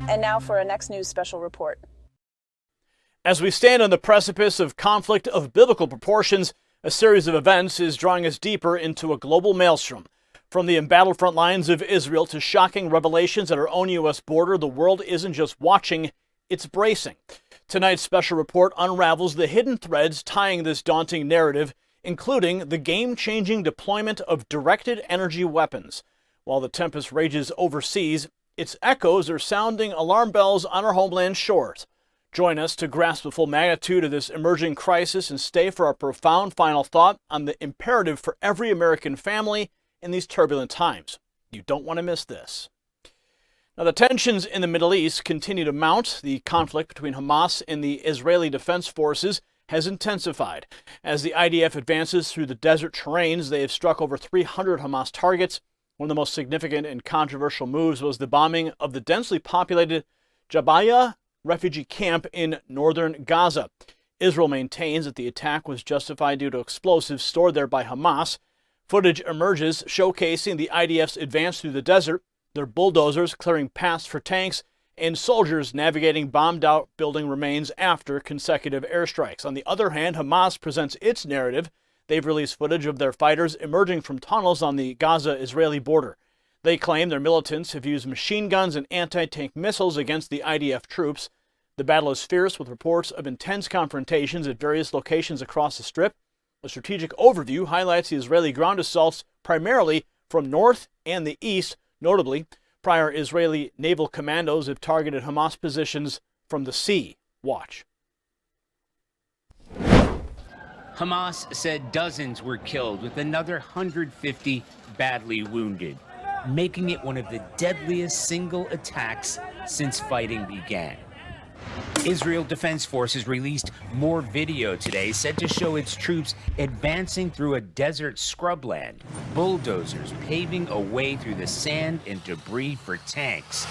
And now for a Next News special report. As we stand on the precipice of conflict of biblical proportions, a series of events is drawing us deeper into a global maelstrom. From the embattled front lines of Israel to shocking revelations at our own U.S. border, the world isn't just watching, it's bracing. Tonight's special report unravels the hidden threads tying this daunting narrative, including the game-changing deployment of directed energy weapons. While the tempest rages overseas, its echoes are sounding alarm bells on our homeland shores. Join us to grasp the full magnitude of this emerging crisis and stay for our profound final thought on the imperative for every American family in these turbulent times. You don't want to miss this. Now, the tensions in the Middle East continue to mount. The conflict between Hamas and the Israeli Defense Forces has intensified. As the IDF advances through the desert terrains, they have struck over 300 Hamas targets. One of the most significant and controversial moves was the bombing of the densely populated Jabalia refugee camp in northern Gaza. Israel maintains that the attack was justified due to explosives stored there by Hamas. Footage emerges showcasing the IDF's advance through the desert, their bulldozers clearing paths for tanks, and soldiers navigating bombed-out building remains after consecutive airstrikes. On the other hand, Hamas presents its narrative. They've released footage of their fighters emerging from tunnels on the Gaza-Israeli border. They claim their militants have used machine guns and anti-tank missiles against the IDF troops. The battle is fierce, with reports of intense confrontations at various locations across the Strip. A strategic overview highlights the Israeli ground assaults primarily from north and the east. Notably, prior Israeli naval commandos have targeted Hamas positions from the sea. Watch. Hamas said dozens were killed, with another 150 badly wounded, making it one of the deadliest single attacks since fighting began. Israel Defense Forces released more video today, said to show its troops advancing through a desert scrubland, bulldozers paving a way through the sand and debris for tanks,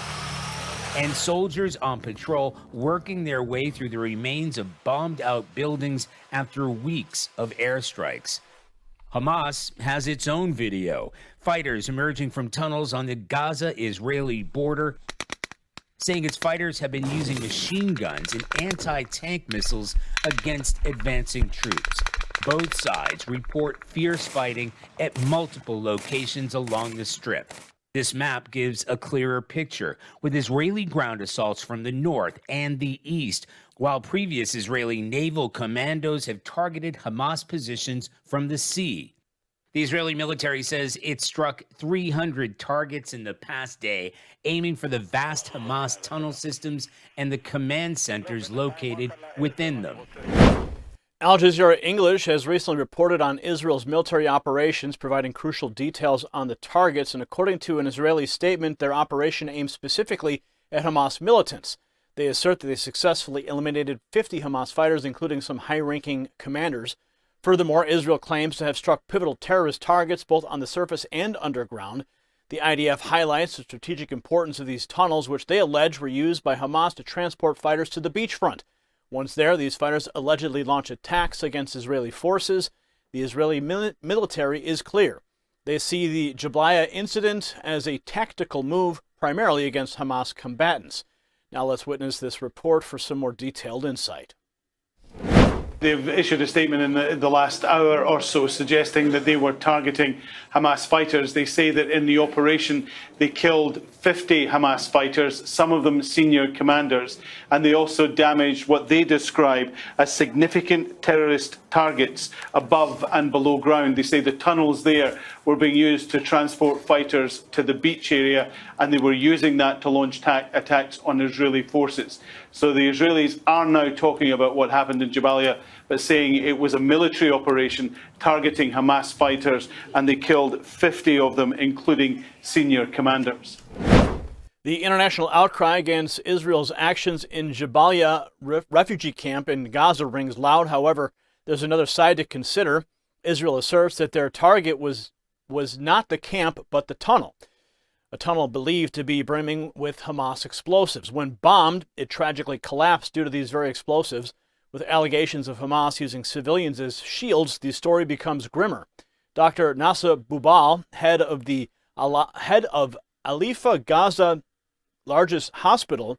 and soldiers on patrol working their way through the remains of bombed-out buildings after weeks of airstrikes. Hamas has its own video. Fighters emerging from tunnels on the Gaza-Israeli border, saying its fighters have been using machine guns and anti-tank missiles against advancing troops. Both sides report fierce fighting at multiple locations along the Strip. This map gives a clearer picture, with Israeli ground assaults from the north and the east, while previous Israeli naval commandos have targeted Hamas positions from the sea. The Israeli military says it struck 300 targets in the past day, aiming for the vast Hamas tunnel systems and the command centers located within them. Al Jazeera English has recently reported on Israel's military operations, providing crucial details on the targets, and according to an Israeli statement, their operation aimed specifically at Hamas militants. They assert that they successfully eliminated 50 Hamas fighters, including some high-ranking commanders. Furthermore, Israel claims to have struck pivotal terrorist targets both on the surface and underground. The IDF highlights the strategic importance of these tunnels, which they allege were used by Hamas to transport fighters to the beachfront. Once there, these fighters allegedly launch attacks against Israeli forces. The Israeli military is clear. They see the Jabalia incident as a tactical move, primarily against Hamas combatants. Now let's witness this report for some more detailed insight. They've issued a statement in the last hour or so suggesting that they were targeting Hamas fighters. They say that in the operation they killed 50 Hamas fighters, some of them senior commanders, and they also damaged what they describe as significant terrorist targets above and below ground. They say the tunnels there were being used to transport fighters to the beach area, and they were using that to launch attacks on Israeli forces. So the Israelis are now talking about what happened in Jabalia, but saying it was a military operation targeting Hamas fighters, and they killed 50 of them, including senior commanders. The international outcry against Israel's actions in Jabalia refugee camp in Gaza rings loud. However, there's another side to consider. Israel asserts that their target was not the camp, but the tunnel. A tunnel believed to be brimming with Hamas explosives. When bombed, it tragically collapsed due to these very explosives. With allegations of Hamas using civilians as shields, the story becomes grimmer. Dr. Nasser Boubal, head of Alifa Gaza largest hospital,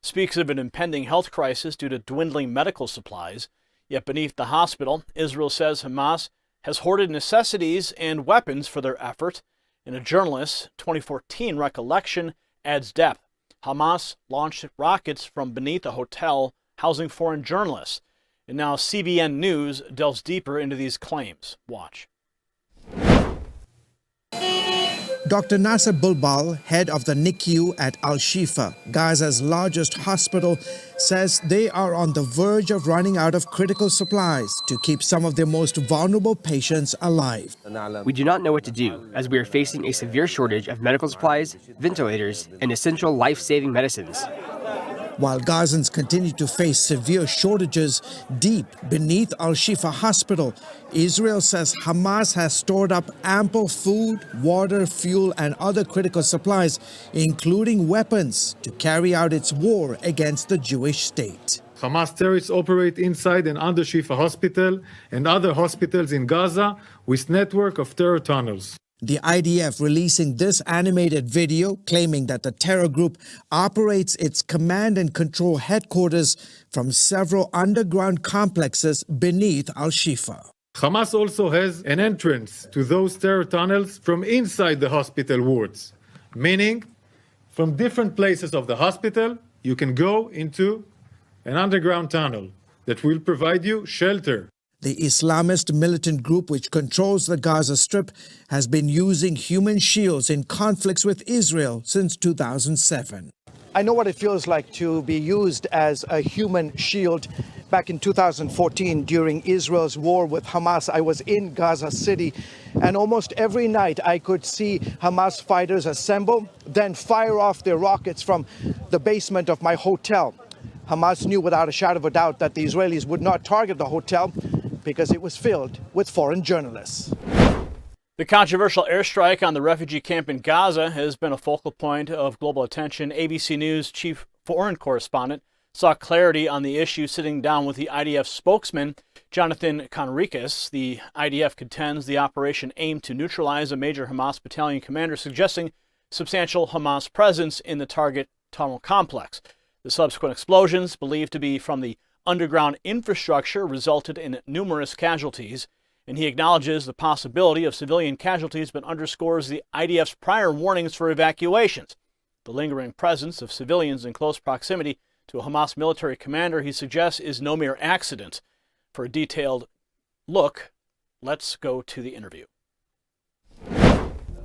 speaks of an impending health crisis due to dwindling medical supplies. Yet beneath the hospital, Israel says Hamas has hoarded necessities and weapons for their effort. In a journalist's 2014 recollection adds depth. Hamas launched rockets from beneath a hotel housing foreign journalists. And now CBN News delves deeper into these claims. Watch. Dr. Nasser Bulbal, head of the NICU at Al-Shifa, Gaza's largest hospital, says they are on the verge of running out of critical supplies to keep some of their most vulnerable patients alive. We do not know what to do, as we are facing a severe shortage of medical supplies, ventilators, and essential life-saving medicines. While Gazans continue to face severe shortages deep beneath Al-Shifa Hospital, Israel says Hamas has stored up ample food, water, fuel, and other critical supplies, including weapons, to carry out its war against the Jewish state. Hamas terrorists operate inside and under Shifa Hospital and other hospitals in Gaza with network of terror tunnels. The IDF releasing this animated video claiming that the terror group operates its command and control headquarters from several underground complexes beneath Al-Shifa. Hamas also has an entrance to those terror tunnels from inside the hospital wards, meaning from different places of the hospital, you can go into an underground tunnel that will provide you shelter. The Islamist militant group which controls the Gaza Strip has been using human shields in conflicts with Israel since 2007. I know what it feels like to be used as a human shield. Back in 2014, during Israel's war with Hamas, I was in Gaza City, and almost every night I could see Hamas fighters assemble, then fire off their rockets from the basement of my hotel. Hamas knew without a shadow of a doubt that the Israelis would not target the hotel because it was filled with foreign journalists. The controversial airstrike on the refugee camp in Gaza has been a focal point of global attention. ABC News chief foreign correspondent sought clarity on the issue sitting down with the IDF spokesman, Jonathan Conricus. The IDF contends the operation aimed to neutralize a major Hamas battalion commander, suggesting substantial Hamas presence in the target tunnel complex. The subsequent explosions, believed to be from the underground infrastructure, resulted in numerous casualties, and he acknowledges the possibility of civilian casualties but underscores the IDF's prior warnings for evacuations. The lingering presence of civilians in close proximity to a Hamas military commander, he suggests, is no mere accident. For a detailed look, let's go to the interview.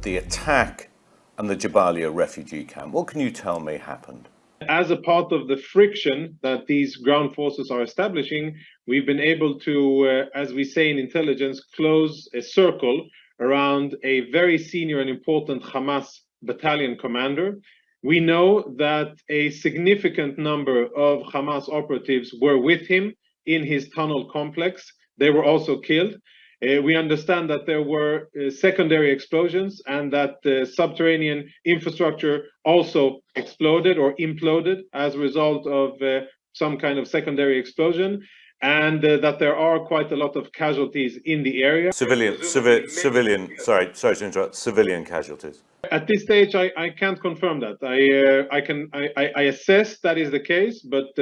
The attack on the Jabalia refugee camp, what can you tell me happened? As a part of the friction that these ground forces are establishing, we've been able to, as we say in intelligence, close a circle around a very senior and important Hamas battalion commander. We know that a significant number of Hamas operatives were with him in his tunnel complex. They were also killed. We understand that there were secondary explosions and that the subterranean infrastructure also exploded or imploded as a result of some kind of secondary explosion, and that there are quite a lot of casualties in the area. Civilian casualties. At this stage, I can't confirm that. I assess that is the case, but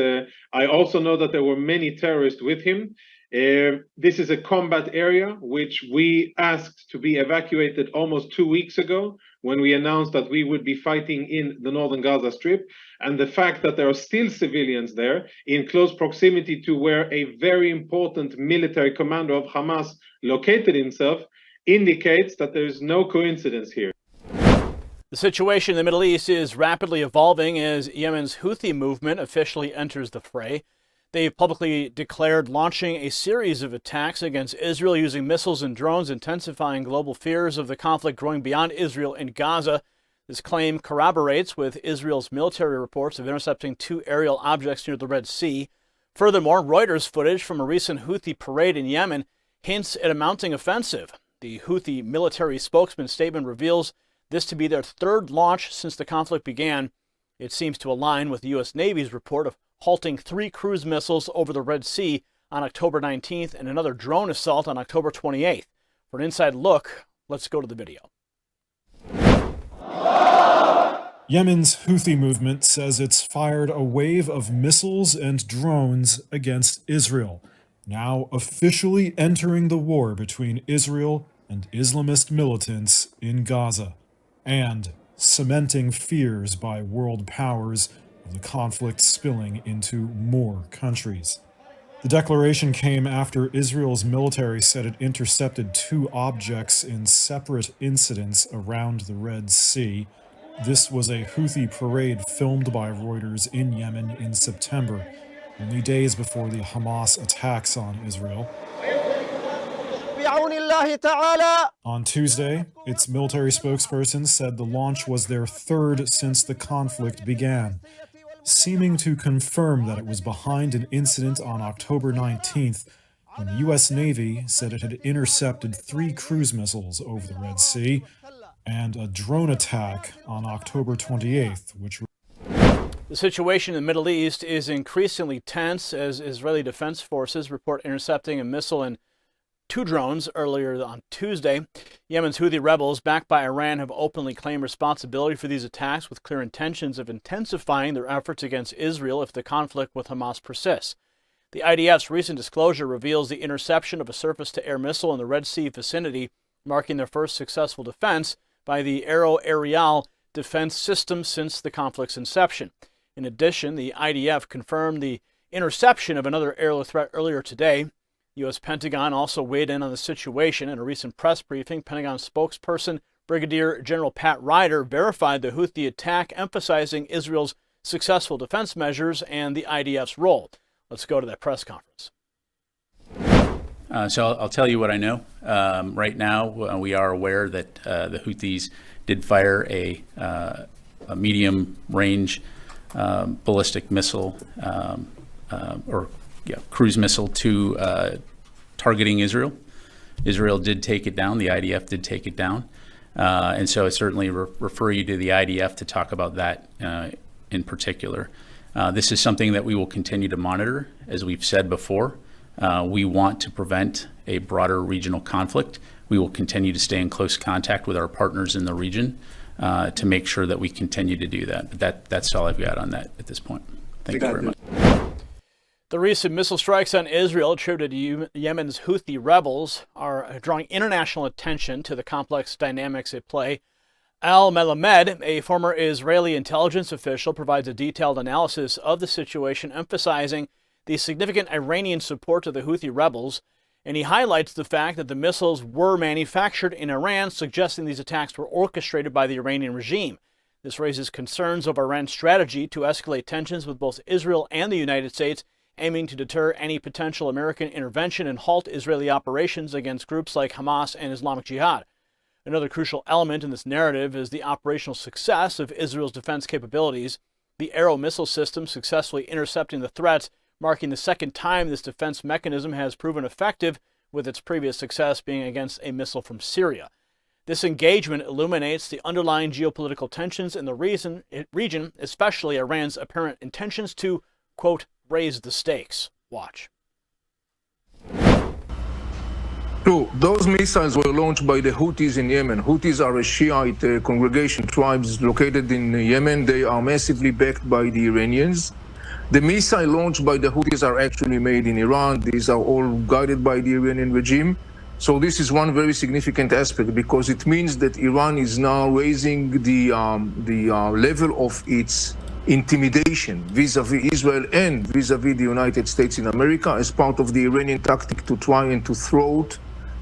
I also know that there were many terrorists with him. This is a combat area which we asked to be evacuated almost 2 weeks ago when we announced that we would be fighting in the northern Gaza Strip. And the fact that there are still civilians there in close proximity to where a very important military commander of Hamas located himself indicates that there is no coincidence here. The situation in the Middle East is rapidly evolving as Yemen's Houthi movement officially enters the fray. They've publicly declared launching a series of attacks against Israel using missiles and drones, intensifying global fears of the conflict growing beyond Israel and Gaza. This claim corroborates with Israel's military reports of intercepting 2 aerial objects near the Red Sea. Furthermore, Reuters footage from a recent Houthi parade in Yemen hints at a mounting offensive. The Houthi military spokesman's statement reveals this to be their 3rd launch since the conflict began. It seems to align with the U.S. Navy's report of halting 3 cruise missiles over the Red Sea on October 19th and another drone assault on October 28th. For an inside look, let's go to the video. Yemen's Houthi movement says it's fired a wave of missiles and drones against Israel, now officially entering the war between Israel and Islamist militants in Gaza, and cementing fears by world powers of the conflict spilling into more countries. The declaration came after Israel's military said it intercepted 2 objects in separate incidents around the Red Sea. This was a Houthi parade filmed by Reuters in Yemen in September, only days before the Hamas attacks on Israel. On Tuesday, its military spokesperson said the launch was their 3rd since the conflict began, seeming to confirm that it was behind an incident on October 19th when the U.S. Navy said it had intercepted 3 cruise missiles over the Red Sea, and a drone attack on October 28th, which... The situation in the Middle East is increasingly tense as Israeli defense forces report intercepting a missile and 2 drones earlier on Tuesday. Yemen's Houthi rebels, backed by Iran, have openly claimed responsibility for these attacks with clear intentions of intensifying their efforts against Israel if the conflict with Hamas persists. The IDF's recent disclosure reveals the interception of a surface-to-air missile in the Red Sea vicinity, marking their first successful defense by the Aero-Aerial defense system since the conflict's inception. In addition, the IDF confirmed the interception of another aerial threat earlier today. U.S. Pentagon also weighed in on the situation. In a recent press briefing, Pentagon spokesperson Brigadier General Pat Ryder verified the Houthi attack, emphasizing Israel's successful defense measures and the IDF's role. Let's go to that press conference. So I'll tell you what I know. Right now, we are aware that the Houthis did fire a medium-range ballistic missile cruise missile to targeting Israel. Israel did take it down. The IDF did take it down. And so I certainly refer you to the IDF to talk about that in particular. This is something that we will continue to monitor. As we've said before, we want to prevent a broader regional conflict. We will continue to stay in close contact with our partners in the region to make sure that we continue to do that. But that's all I've got on that at this point. Thank you very much. The recent missile strikes on Israel attributed to Yemen's Houthi rebels are drawing international attention to the complex dynamics at play. Al-Melamed, a former Israeli intelligence official, provides a detailed analysis of the situation, emphasizing the significant Iranian support to the Houthi rebels, and he highlights the fact that the missiles were manufactured in Iran, suggesting these attacks were orchestrated by the Iranian regime. This raises concerns of Iran's strategy to escalate tensions with both Israel and the United States, aiming to deter any potential American intervention and halt Israeli operations against groups like Hamas and Islamic Jihad. Another crucial element in this narrative is the operational success of Israel's defense capabilities. The Arrow missile system successfully intercepting the threats, marking the 2nd time this defense mechanism has proven effective, with its previous success being against a missile from Syria. This engagement illuminates the underlying geopolitical tensions in the region, especially Iran's apparent intentions to, quote, raise the stakes. Watch. True. Those missiles were launched by the Houthis in Yemen. Houthis are a Shiite congregation tribes located in Yemen. They are massively backed by the Iranians. The missiles launched by the Houthis are actually made in Iran. These are all guided by the Iranian regime. So this is one very significant aspect, because it means that Iran is now raising the level of its intimidation vis-a-vis Israel and vis-a-vis the United States in America as part of the Iranian tactic to try and to thwart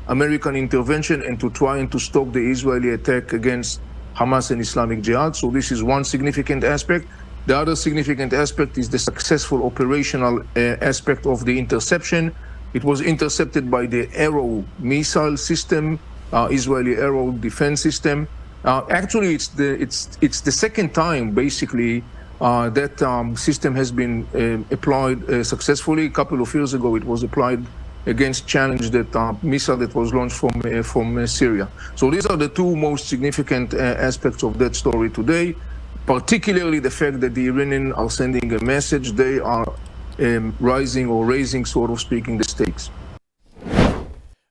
American intervention and to try and to stop the Israeli attack against Hamas and Islamic Jihad. So this is one significant aspect. The other significant aspect is the successful operational aspect of the interception. It was intercepted by the Arrow missile system, Israeli Arrow defense system. Actually, it's the 2nd time, basically, that system has been applied successfully. A couple of years ago, it was applied against Challenge, that missile that was launched from Syria. So these are the 2 most significant aspects of that story today, particularly the fact that the Iranians are sending a message. They are raising, sort of speaking, the stakes.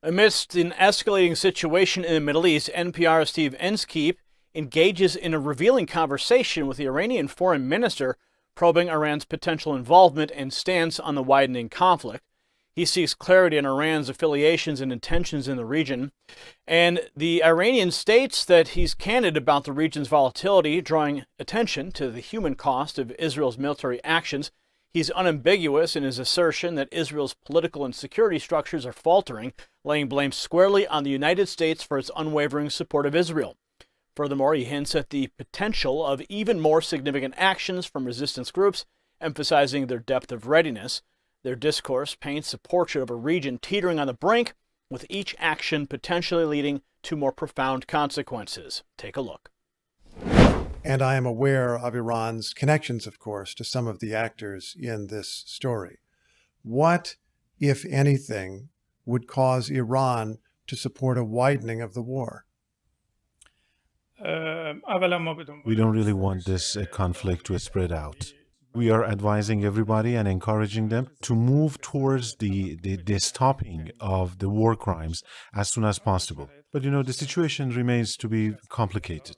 Amidst an escalating situation in the Middle East, NPR's Steve Inskeep engages in a revealing conversation with the Iranian foreign minister, probing Iran's potential involvement and stance on the widening conflict. He seeks clarity on Iran's affiliations and intentions in the region. And the Iranian states that he's candid about the region's volatility, drawing attention to the human cost of Israel's military actions. He's unambiguous in his assertion that Israel's political and security structures are faltering, laying blame squarely on the United States for its unwavering support of Israel. Furthermore, he hints at the potential of even more significant actions from resistance groups, emphasizing their depth of readiness. Their discourse paints a portrait of a region teetering on the brink, with each action potentially leading to more profound consequences. Take a look. And I am aware of Iran's connections, of course, to some of the actors in this story. What, if anything, would cause Iran to support a widening of the war? We don't really want this conflict to spread out. We are advising everybody and encouraging them to move towards the stopping of the war crimes as soon as possible. But the situation remains to be complicated.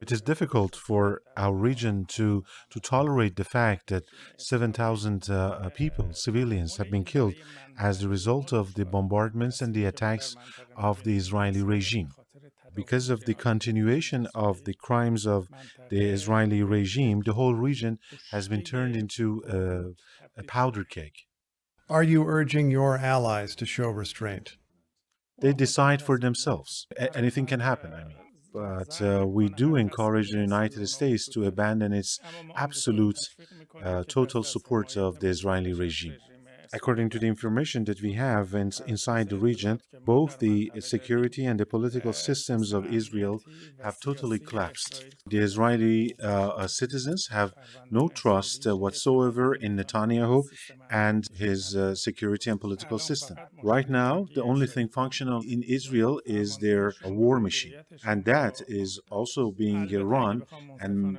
It is difficult for our region to tolerate the fact that 7,000 people, civilians, have been killed as a result of the bombardments and the attacks of the Israeli regime. Because of the continuation of the crimes of the Israeli regime, the whole region has been turned into a powder keg. Are you urging your allies to show restraint? They decide for themselves. Anything can happen, But we do encourage the United States to abandon its absolute, total support of the Israeli regime. According to the information that we have inside the region, both the security and the political systems of Israel have totally collapsed. The Israeli citizens have no trust whatsoever in Netanyahu and his security and political system. Right now, the only thing functional in Israel is their war machine, and that is also being run and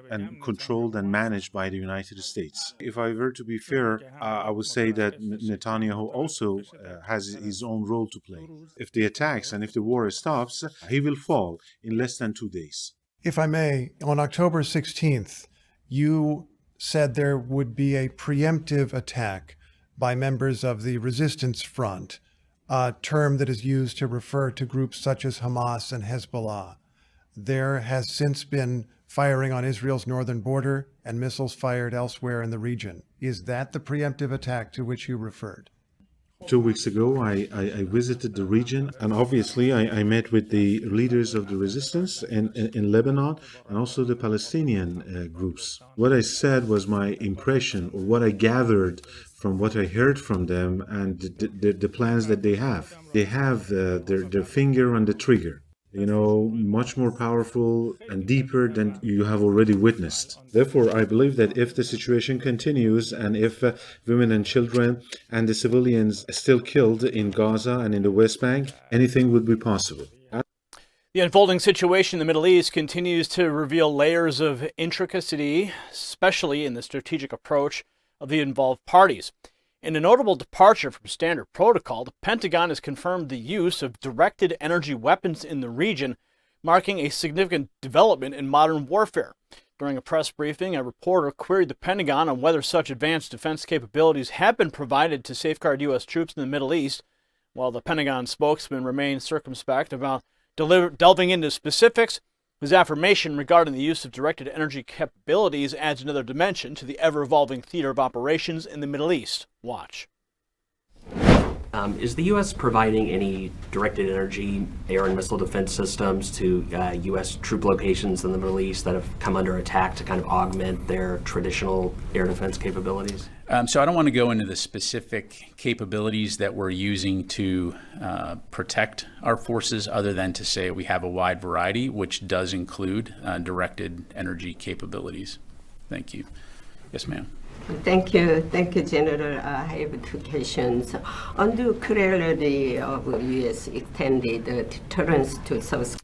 controlled and managed by the United States. If I were to be fair, I would say that Netanyahu also has his own role to play. If the attacks and if the war stops, he will fall in less than 2 days. If I may, on October 16th, you said there would be a preemptive attack by members of the resistance front, a term that is used to refer to groups such as Hamas and Hezbollah. There has since been firing on Israel's northern border and missiles fired elsewhere in the region. Is that the preemptive attack to which you referred? 2 weeks ago, I visited the region, and obviously I met with the leaders of the resistance in Lebanon and also the Palestinian groups. What I said was my impression, or what I gathered from what I heard from them and the plans that they have. They have their finger on the trigger. Much more powerful and deeper than you have already witnessed. Therefore, I believe that if the situation continues and if women and children and the civilians are still killed in Gaza and in the West Bank, anything would be possible. The unfolding situation in the Middle East continues to reveal layers of intricacy, especially in the strategic approach of the involved parties. In a notable departure from standard protocol, the Pentagon has confirmed the use of directed energy weapons in the region, marking a significant development in modern warfare. During a press briefing, a reporter queried the Pentagon on whether such advanced defense capabilities have been provided to safeguard U.S. troops in the Middle East. While the Pentagon spokesman remained circumspect about delving into specifics, his affirmation regarding the use of directed energy capabilities adds another dimension to the ever-evolving theater of operations in the Middle East. Watch. Is the U.S. providing any directed energy air and missile defense systems to U.S. troop locations in the Middle East that have come under attack to kind of augment their traditional air defense capabilities? So I don't want to go into the specific capabilities that we're using to protect our forces, other than to say we have a wide variety, which does include directed energy capabilities. Thank you. Yes, ma'am. Thank you, General. I have two questions. On the clarity of U.S. extended deterrence to South.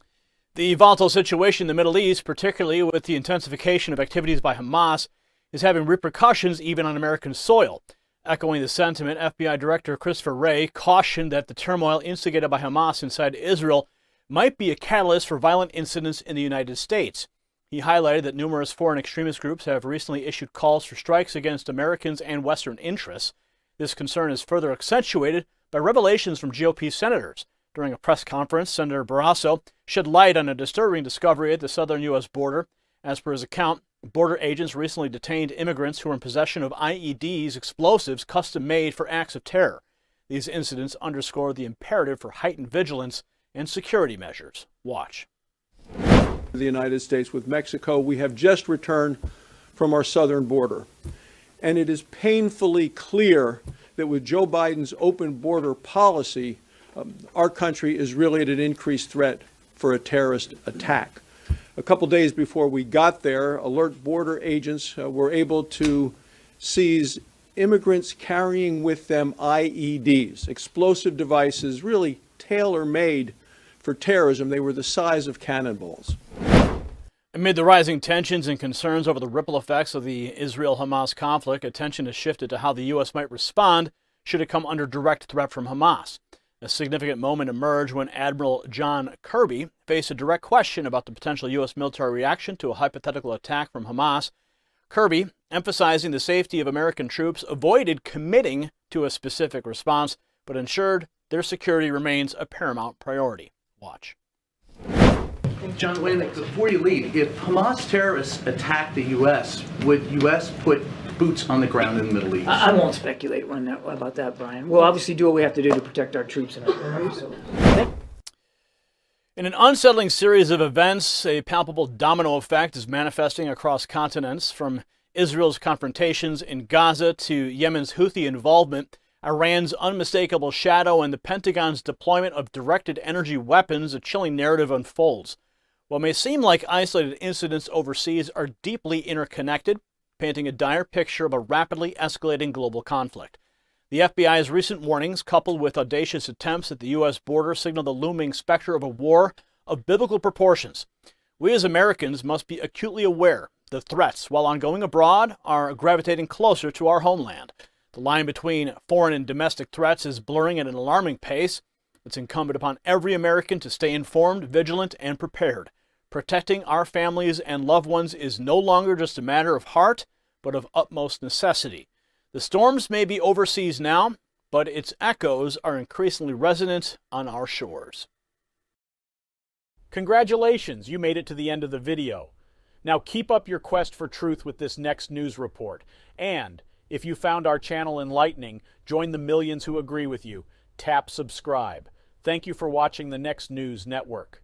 The volatile situation in the Middle East, particularly with the intensification of activities by Hamas, is having repercussions even on American soil. Echoing the sentiment, FBI Director Christopher Wray cautioned that the turmoil instigated by Hamas inside Israel might be a catalyst for violent incidents in the United States. He highlighted that numerous foreign extremist groups have recently issued calls for strikes against Americans and Western interests. This concern is further accentuated by revelations from GOP senators. During a press conference, Senator Barrasso shed light on a disturbing discovery at the southern U.S. border. As per his account, border agents recently detained immigrants who were in possession of IEDs, explosives custom-made for acts of terror. These incidents underscore the imperative for heightened vigilance and security measures. Watch. The United States with Mexico, we have just returned from our southern border. And it is painfully clear that with Joe Biden's open border policy, our country is really at an increased threat for a terrorist attack. A couple days before we got there, alert border agents were able to seize immigrants carrying with them IEDs, explosive devices really tailor-made for terrorism. They were the size of cannonballs. Amid the rising tensions and concerns over the ripple effects of the Israel-Hamas conflict, attention has shifted to how the U.S. might respond should it come under direct threat from Hamas. A significant moment emerged when Admiral John Kirby faced a direct question about the potential U.S. military reaction to a hypothetical attack from Hamas. Kirby, emphasizing the safety of American troops, avoided committing to a specific response, but ensured their security remains a paramount priority. Watch. John, wait a minute, before you leave, if Hamas terrorists attack the U.S., would U.S. put boots on the ground in the Middle East? I won't speculate about that, Brian. We'll obviously do what we have to do to protect our troops and our country. In an unsettling series of events, a palpable domino effect is manifesting across continents, from Israel's confrontations in Gaza to Yemen's Houthi involvement, Iran's unmistakable shadow, and the Pentagon's deployment of directed energy weapons. A chilling narrative unfolds. What may seem like isolated incidents overseas are deeply interconnected, painting a dire picture of a rapidly escalating global conflict. The FBI's recent warnings, coupled with audacious attempts at the U.S. border, signal the looming specter of a war of biblical proportions. We as Americans must be acutely aware the threats, while ongoing abroad, are gravitating closer to our homeland. The line between foreign and domestic threats is blurring at an alarming pace. It's incumbent upon every American to stay informed, vigilant, and prepared. Protecting our families and loved ones is no longer just a matter of heart, but of utmost necessity. The storms may be overseas now, but its echoes are increasingly resonant on our shores. Congratulations, you made it to the end of the video. Now keep up your quest for truth with this next news report. And if you found our channel enlightening, join the millions who agree with you. Tap subscribe. Thank you for watching the Next News Network.